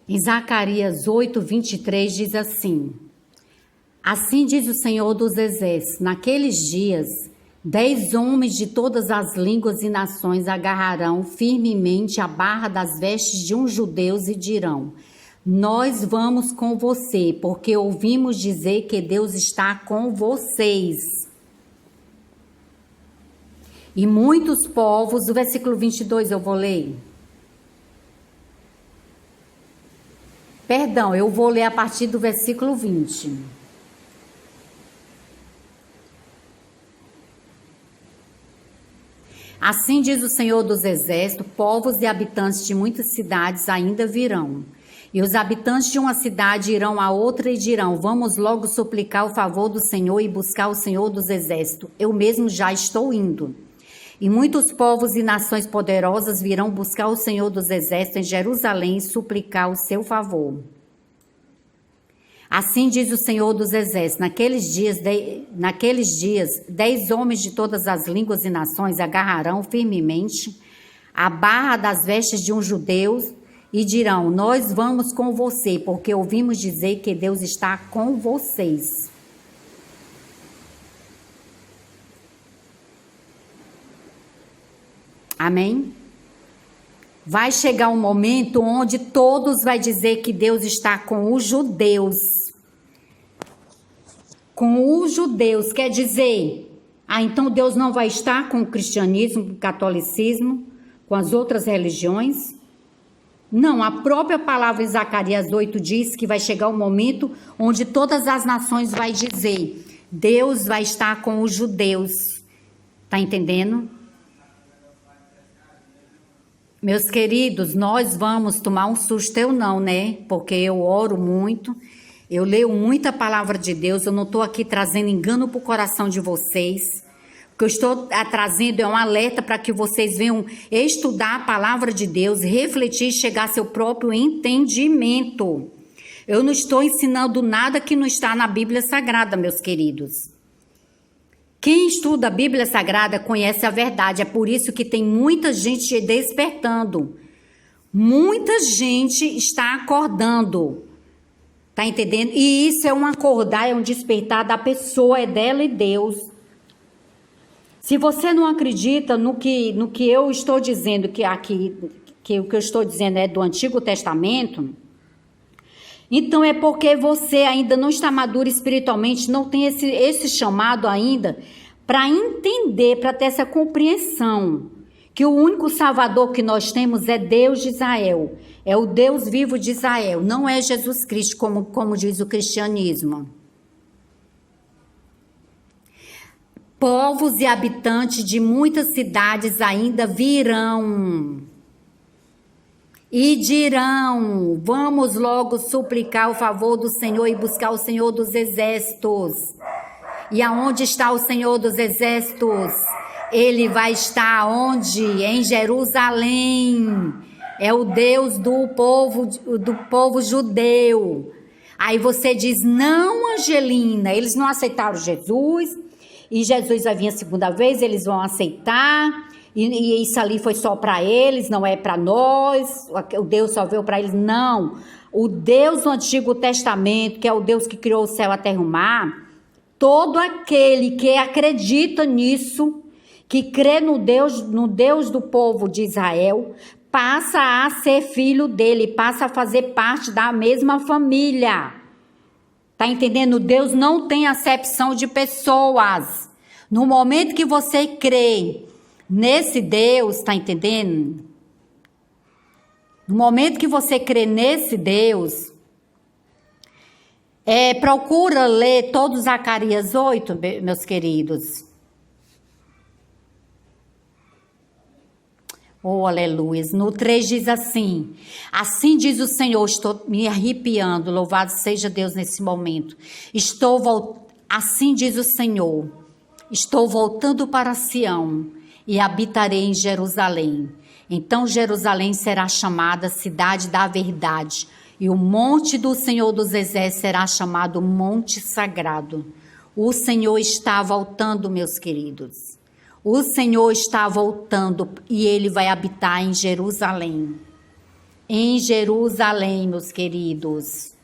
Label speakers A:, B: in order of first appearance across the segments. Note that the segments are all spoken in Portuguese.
A: Em Zacarias 8:23 diz assim: Assim diz o Senhor dos Exércitos, naqueles dias, 10 homens de todas as línguas e nações agarrarão firmemente a barra das vestes de um judeu e dirão: Nós vamos com você, porque ouvimos dizer que Deus está com vocês. E muitos povos, o versículo 22 eu vou ler. Perdão, eu vou ler a partir do versículo 20. Assim diz o Senhor dos Exércitos, povos e habitantes de muitas cidades ainda virão. E os habitantes de uma cidade irão a outra e dirão: Vamos logo suplicar o favor do Senhor e buscar o Senhor dos Exércitos. Eu mesmo já estou indo. E muitos povos e nações poderosas virão buscar o Senhor dos Exércitos em Jerusalém e suplicar o seu favor. Assim diz o Senhor dos Exércitos, naqueles dias, 10 homens de todas as línguas e nações agarrarão firmemente a barra das vestes de um judeu e dirão: Nós vamos com você, porque ouvimos dizer que Deus está com vocês. Amém? Vai chegar um momento onde todos vão dizer que Deus está com os judeus. Com os judeus, quer dizer, então Deus não vai estar com o cristianismo, com o catolicismo, com as outras religiões? Não, a própria palavra em Zacarias 8 diz que vai chegar um momento onde todas as nações vai dizer: Deus vai estar com os judeus. Tá entendendo? Meus queridos, nós vamos tomar um susto, eu não, né? Porque eu oro muito, eu leio muita palavra de Deus, eu não estou aqui trazendo engano para o coração de vocês. O que eu estou trazendo é um alerta para que vocês venham estudar a palavra de Deus, refletir e chegar ao seu próprio entendimento. Eu não estou ensinando nada que não está na Bíblia Sagrada, meus queridos. Quem estuda a Bíblia Sagrada conhece a verdade, é por isso que tem muita gente despertando. Muita gente está acordando, tá entendendo? E isso é um acordar, é um despertar da pessoa, é dela e Deus. Se você não acredita no que eu estou dizendo, que o que eu estou dizendo é do Antigo Testamento, então é porque você ainda não está maduro espiritualmente, não tem esse chamado ainda para entender, para ter essa compreensão, que o único Salvador que nós temos é Deus de Israel, é o Deus vivo de Israel, não é Jesus Cristo, como diz o cristianismo. Povos e habitantes de muitas cidades ainda virão e dirão: Vamos logo suplicar o favor do Senhor e buscar o Senhor dos Exércitos. E aonde está o Senhor dos Exércitos? Ele vai estar onde? Em Jerusalém. É o Deus do povo judeu. Aí você diz: Não, Angelina, eles não aceitaram Jesus. E Jesus vai vir a segunda vez, eles vão aceitar. E isso ali foi só para eles, não é para nós. O Deus só veio para eles. Não. O Deus do Antigo Testamento, que é o Deus que criou o céu, a terra e o mar, todo aquele que acredita nisso, que crê no Deus do povo de Israel, passa a ser filho dele, passa a fazer parte da mesma família. Tá entendendo? Deus não tem acepção de pessoas. No momento que você crê nesse Deus, tá entendendo? No momento que você crê nesse Deus, procura ler todo Zacarias 8, meus queridos. Oh, aleluia. No 3 diz assim: Assim diz o Senhor, estou me arrepiando, louvado seja Deus nesse momento. Assim diz o Senhor, estou voltando para Sião e habitarei em Jerusalém. Então Jerusalém será chamada cidade da verdade, e o monte do Senhor dos Exércitos será chamado monte sagrado. O Senhor está voltando, meus queridos. O Senhor está voltando e Ele vai habitar em Jerusalém. em Jerusalém, meus queridos.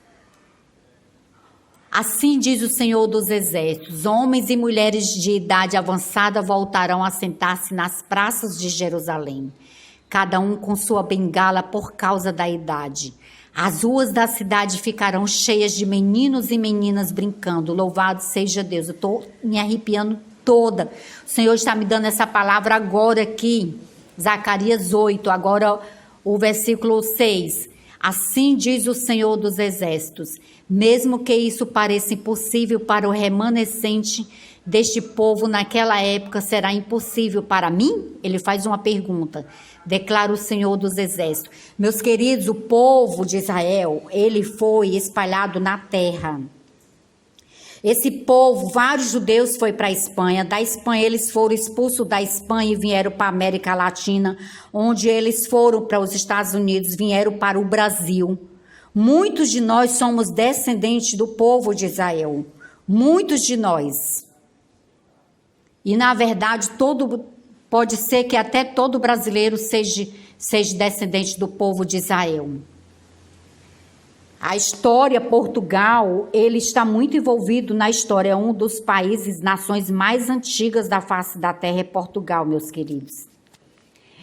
A: Assim diz o Senhor dos Exércitos: homens e mulheres de idade avançada voltarão a sentar-se nas praças de Jerusalém, cada um com sua bengala por causa da idade. As ruas da cidade ficarão cheias de meninos e meninas brincando. Louvado seja Deus. Eu estou me arrepiando toda. O Senhor está me dando essa palavra agora aqui. Zacarias 8, agora o versículo 6. Assim diz o Senhor dos Exércitos: mesmo que isso pareça impossível para o remanescente deste povo naquela época, será impossível para mim? Ele faz uma pergunta. Declara o Senhor dos Exércitos. Meus queridos, o povo de Israel, ele foi espalhado na terra. Esse povo, vários judeus foram para a Espanha. Da Espanha, eles foram expulsos da Espanha e vieram para a América Latina, onde eles foram para os Estados Unidos, vieram para o Brasil. Muitos de nós somos descendentes do povo de Israel. Muitos de nós. E, na verdade, pode ser que até todo brasileiro seja descendente do povo de Israel. A história, Portugal, ele está muito envolvido na história. Um dos países, nações mais antigas da face da terra é Portugal, meus queridos.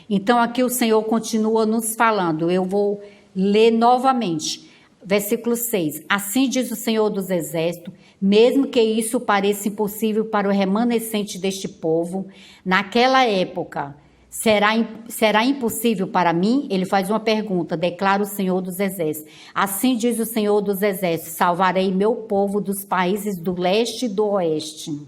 A: Então, aqui o Senhor continua nos falando. Eu vou ler novamente. Versículo 6. Assim diz o Senhor dos Exércitos: mesmo que isso pareça impossível para o remanescente deste povo, naquela época, será impossível para mim? Ele faz uma pergunta, declara o Senhor dos Exércitos. Assim diz o Senhor dos Exércitos: salvarei meu povo dos países do leste e do oeste.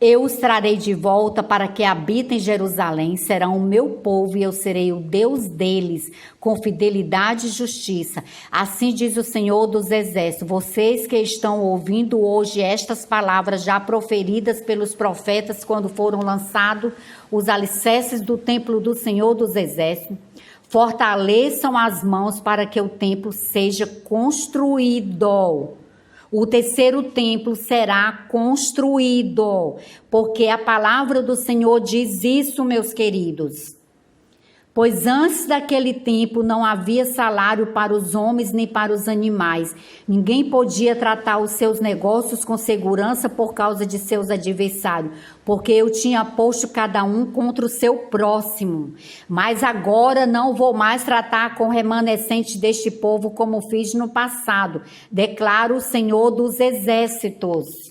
A: Eu os trarei de volta para que habitem em Jerusalém, serão o meu povo e eu serei o Deus deles, com fidelidade e justiça. Assim diz o Senhor dos Exércitos: vocês que estão ouvindo hoje estas palavras já proferidas pelos profetas quando foram lançados os alicerces do templo do Senhor dos Exércitos, fortaleçam as mãos para que o templo seja construído. O terceiro templo será construído, porque a palavra do Senhor diz isso, meus queridos. Pois antes daquele tempo não havia salário para os homens nem para os animais. Ninguém podia tratar os seus negócios com segurança por causa de seus adversários, porque eu tinha posto cada um contra o seu próximo. Mas agora não vou mais tratar com o remanescente deste povo como fiz no passado, declara o Senhor dos Exércitos.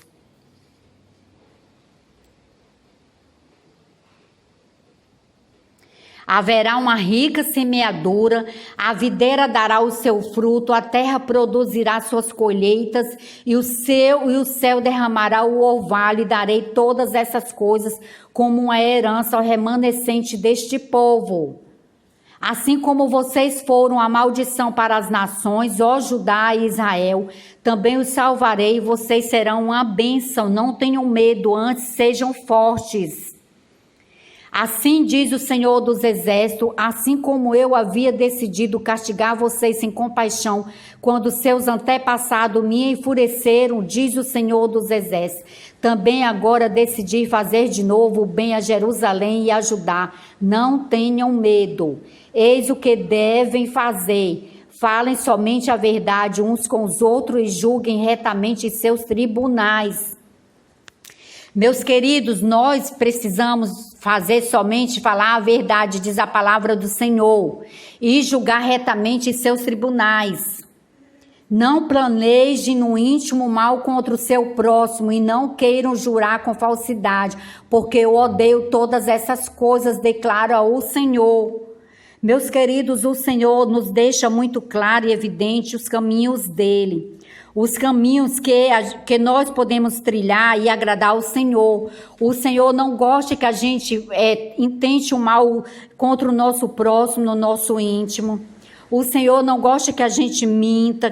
A: Haverá uma rica semeadura, a videira dará o seu fruto, a terra produzirá suas colheitas, e o céu derramará o orvalho, e darei todas essas coisas como uma herança ao remanescente deste povo. Assim como vocês foram a maldição para as nações, ó Judá e Israel, também os salvarei, e vocês serão uma bênção. Não tenham medo, antes sejam fortes. Assim diz o Senhor dos Exércitos: assim como eu havia decidido castigar vocês sem compaixão, quando seus antepassados me enfureceram, diz o Senhor dos Exércitos, também agora decidi fazer de novo o bem a Jerusalém e a Judá. Não tenham medo. Eis o que devem fazer. Falem somente a verdade uns com os outros e julguem retamente em seus tribunais. Meus queridos, nós precisamos falar a verdade, diz a palavra do Senhor, e julgar retamente em seus tribunais. Não planejem no íntimo mal contra o seu próximo e não queiram jurar com falsidade, porque eu odeio todas essas coisas, declara o Senhor. Meus queridos, o Senhor nos deixa muito claro e evidente os caminhos dele. Os caminhos que nós podemos trilhar e agradar ao Senhor. O Senhor não gosta que a gente intente o mal contra o nosso próximo, no nosso íntimo. O Senhor não gosta que a gente minta,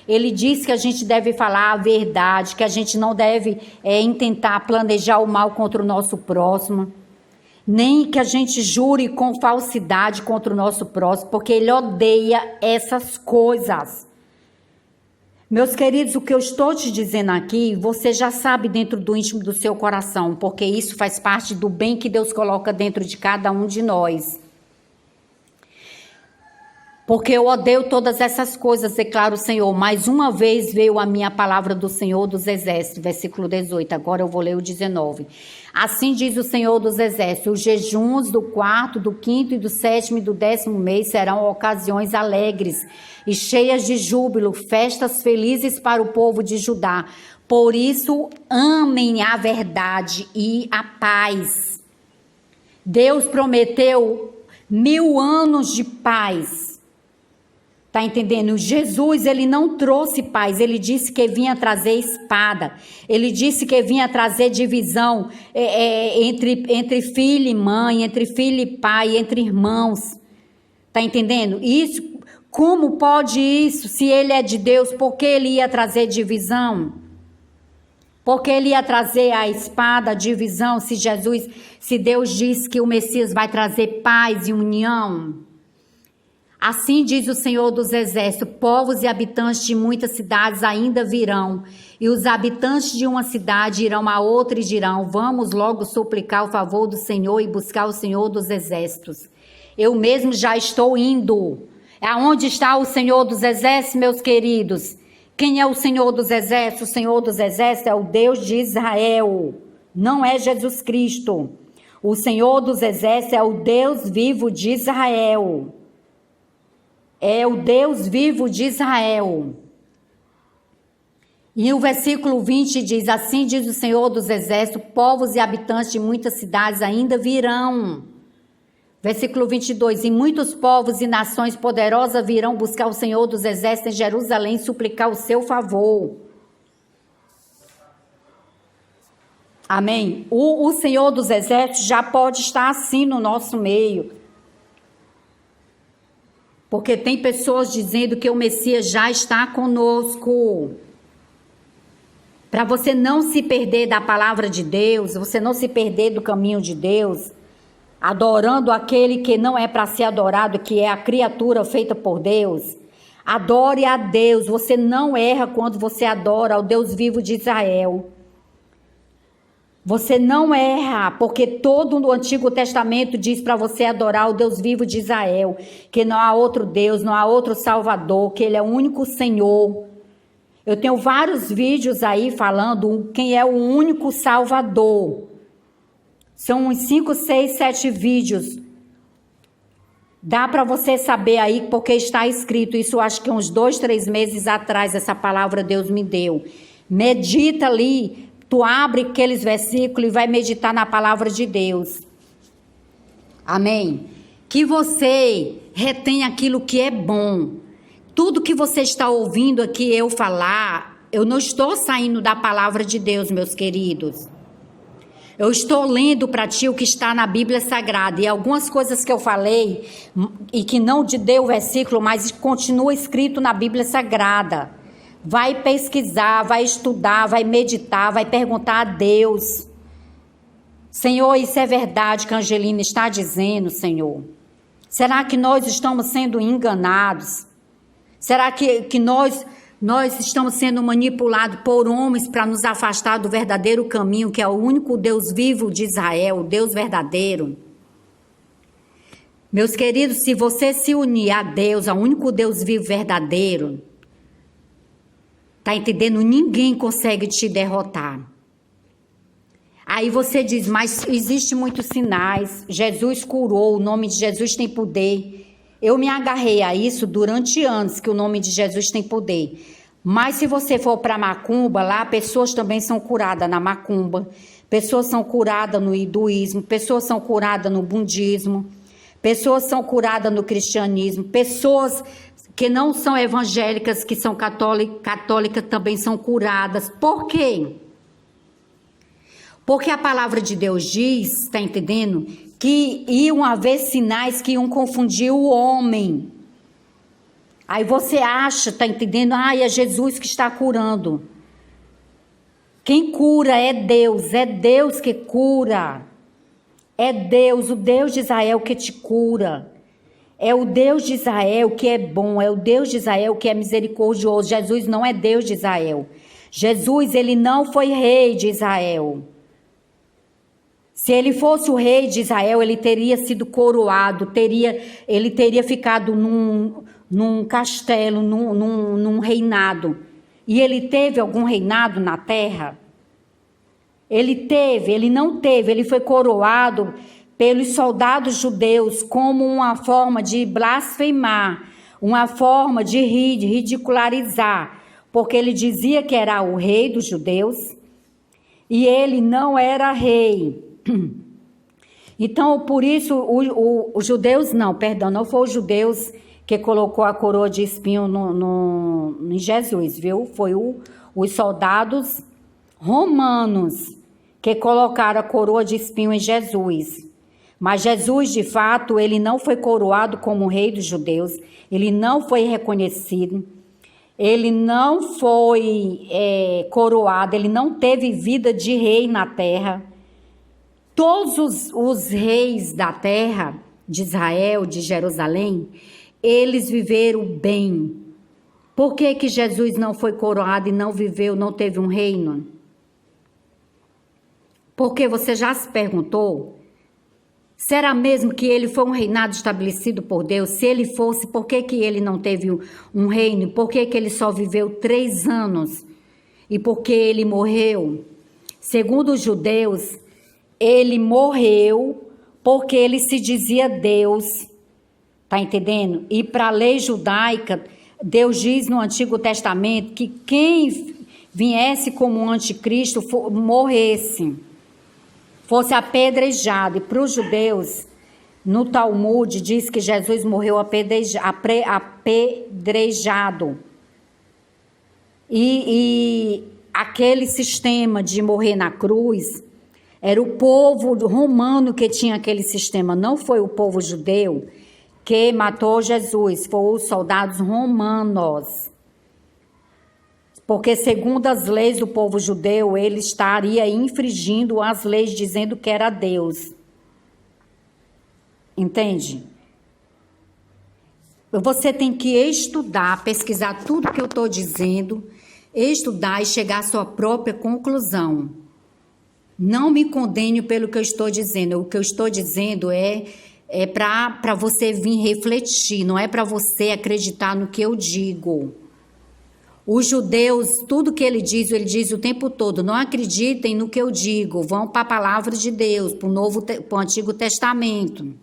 A: Ele diz que a gente deve falar a verdade, que a gente não deve intentar planejar o mal contra o nosso próximo. Nem que a gente jure com falsidade contra o nosso próximo, porque Ele odeia essas coisas. Meus queridos, o que eu estou te dizendo aqui, você já sabe dentro do íntimo do seu coração, porque isso faz parte do bem que Deus coloca dentro de cada um de nós. Porque eu odeio todas essas coisas, declara o Senhor. Mais uma vez veio a minha palavra do Senhor dos Exércitos, versículo 18. Agora eu vou ler o 19. Assim diz o Senhor dos Exércitos: os jejuns do 4º, do 5º e do 7º e do 10º mês serão ocasiões alegres e cheias de júbilo, festas felizes para o povo de Judá. Por isso, amem a verdade e a paz. Deus prometeu 1000 anos de paz. Tá entendendo? Jesus, ele não trouxe paz, ele disse que vinha trazer espada, ele disse que vinha trazer divisão entre filho e mãe, entre filho e pai, entre irmãos. Tá entendendo? Isso, como pode isso? Se ele é de Deus, por que ele ia trazer divisão? Porque ele ia trazer a espada, a divisão, se Deus diz que o Messias vai trazer paz e união? Assim diz o Senhor dos Exércitos: povos e habitantes de muitas cidades ainda virão, e os habitantes de uma cidade irão a outra e dirão: vamos logo suplicar o favor do Senhor e buscar o Senhor dos Exércitos. Eu mesmo já estou indo. Aonde está o Senhor dos Exércitos, meus queridos? Quem é o Senhor dos Exércitos? O Senhor dos Exércitos é o Deus de Israel, não é Jesus Cristo. O Senhor dos Exércitos é o Deus vivo de Israel. É o Deus vivo de Israel. E o versículo 20 diz: assim diz o Senhor dos Exércitos, povos e habitantes de muitas cidades ainda virão. Versículo 22, e muitos povos e nações poderosas virão buscar o Senhor dos Exércitos em Jerusalém, suplicar o seu favor. Amém? O Senhor dos Exércitos já pode estar assim no nosso meio. Porque tem pessoas dizendo que o Messias já está conosco. Para você não se perder da palavra de Deus, você não se perder do caminho de Deus, adorando aquele que não é para ser adorado, que é a criatura feita por Deus. Adore a Deus, você não erra quando você adora ao Deus vivo de Israel. Você não erra, porque todo o Antigo Testamento diz para você adorar o Deus vivo de Israel, que não há outro Deus, não há outro Salvador, que Ele é o único Senhor. Eu tenho vários vídeos aí falando quem é o único Salvador. São uns 5, 6, 7 vídeos. Dá para você saber aí, porque está escrito, isso acho que uns 2, 3 meses atrás, essa palavra Deus me deu. Medita ali. Tu abre aqueles versículos e vai meditar na palavra de Deus. Amém? Que você retenha aquilo que é bom. Tudo que você está ouvindo aqui eu falar, eu não estou saindo da palavra de Deus, meus queridos. Eu estou lendo para ti o que está na Bíblia Sagrada. E algumas coisas que eu falei, e que não te deu o versículo, mas continua escrito na Bíblia Sagrada. Vai pesquisar, vai estudar, vai meditar, vai perguntar a Deus. Senhor, isso é verdade que a Angelina está dizendo, Senhor? Será que nós estamos sendo enganados? Será que nós estamos sendo manipulados por homens para nos afastar do verdadeiro caminho, que é o único Deus vivo de Israel, o Deus verdadeiro? Meus queridos, se você se unir a Deus, ao único Deus vivo verdadeiro, tá entendendo? Ninguém consegue te derrotar. Aí você diz, mas existe muitos sinais. Jesus curou, o nome de Jesus tem poder. Eu me agarrei a isso durante anos, que o nome de Jesus tem poder. Mas se você for para Macumba, lá pessoas também são curadas na Macumba. Pessoas são curadas no hinduísmo, pessoas são curadas no budismo, pessoas são curadas no cristianismo, pessoas que não são evangélicas, que são católicas também são curadas. Por quê? Porque a palavra de Deus diz, está entendendo? Que iam haver sinais que iam confundir o homem. Aí você acha, está entendendo? É Jesus que está curando. Quem cura é Deus que cura. É Deus, o Deus de Israel que te cura. É o Deus de Israel que é bom, é o Deus de Israel que é misericordioso. Jesus não é Deus de Israel. Jesus, ele não foi rei de Israel. Se ele fosse o rei de Israel, ele teria sido coroado, ele teria ficado num castelo, num reinado. E ele teve algum reinado na terra? Ele não teve, ele foi coroado pelos soldados judeus como uma forma de blasfemar, uma forma de rir, de ridicularizar, porque ele dizia que era o rei dos judeus e ele não era rei. Então, por isso, os judeus, não foi os judeus que colocou a coroa de espinho em Jesus, viu? Foi os soldados romanos que colocaram a coroa de espinho em Jesus. Mas Jesus, de fato, ele não foi coroado como rei dos judeus, ele não foi reconhecido, ele não foi coroado, ele não teve vida de rei na terra. Todos os reis da terra, de Israel, de Jerusalém, eles viveram bem. Por que Jesus não foi coroado e não viveu, não teve um reino? Porque você já se perguntou? Será mesmo que ele foi um reinado estabelecido por Deus? Se ele fosse, por que ele não teve um reino? Por que ele só viveu 3 anos? E por que ele morreu? Segundo os judeus, ele morreu porque ele se dizia Deus. Tá entendendo? E para a lei judaica, Deus diz no Antigo Testamento que quem viesse como um anticristo morresse, fosse apedrejado. E para os judeus, no Talmud, diz que Jesus morreu apedrejado. E aquele sistema de morrer na cruz, era o povo romano que tinha aquele sistema, não foi o povo judeu que matou Jesus, foram os soldados romanos. Porque segundo as leis do povo judeu, ele estaria infringindo as leis dizendo que era Deus. Entende? Você tem que estudar, pesquisar tudo que eu estou dizendo, estudar e chegar à sua própria conclusão. Não me condene pelo que eu estou dizendo. O que eu estou dizendo é para você vir refletir, não é para você acreditar no que eu digo. Os judeus, tudo que ele diz o tempo todo, não acreditem no que eu digo, vão para a palavra de Deus, para o Antigo Testamento.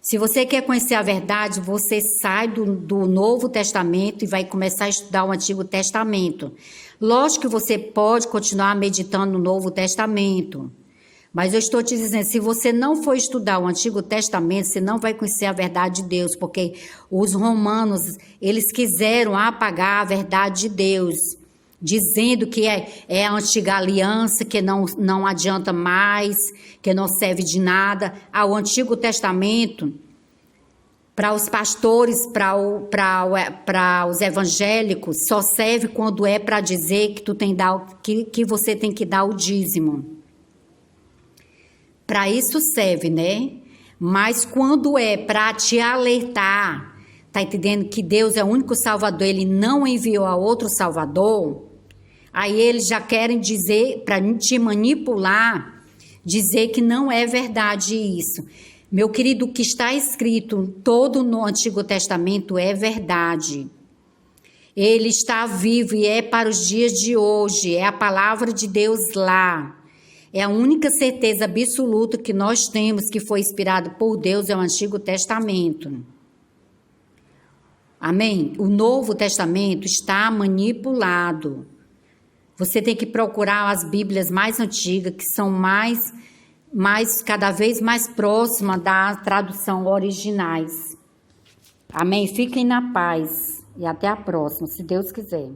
A: Se você quer conhecer a verdade, você sai do Novo Testamento e vai começar a estudar o Antigo Testamento. Lógico que você pode continuar meditando no Novo Testamento, mas eu estou te dizendo, se você não for estudar o Antigo Testamento, você não vai conhecer a verdade de Deus, porque os romanos, eles quiseram apagar a verdade de Deus, dizendo que é a antiga aliança, que não adianta mais, que não serve de nada. O Antigo Testamento, para os pastores, para os evangélicos, só serve quando é para dizer que você tem que dar o dízimo. Para isso serve, né? Mas quando é para te alertar, tá entendendo que Deus é o único Salvador, ele não enviou a outro Salvador, aí eles já querem dizer, para te manipular, dizer que não é verdade isso. Meu querido, o que está escrito todo no Antigo Testamento é verdade. Ele está vivo e é para os dias de hoje, é a palavra de Deus lá. É a única certeza absoluta que nós temos que foi inspirado por Deus, é o Antigo Testamento. Amém? O Novo Testamento está manipulado. Você tem que procurar as Bíblias mais antigas, que são cada vez mais próximas da tradução originais. Amém? Fiquem na paz e até a próxima, se Deus quiser.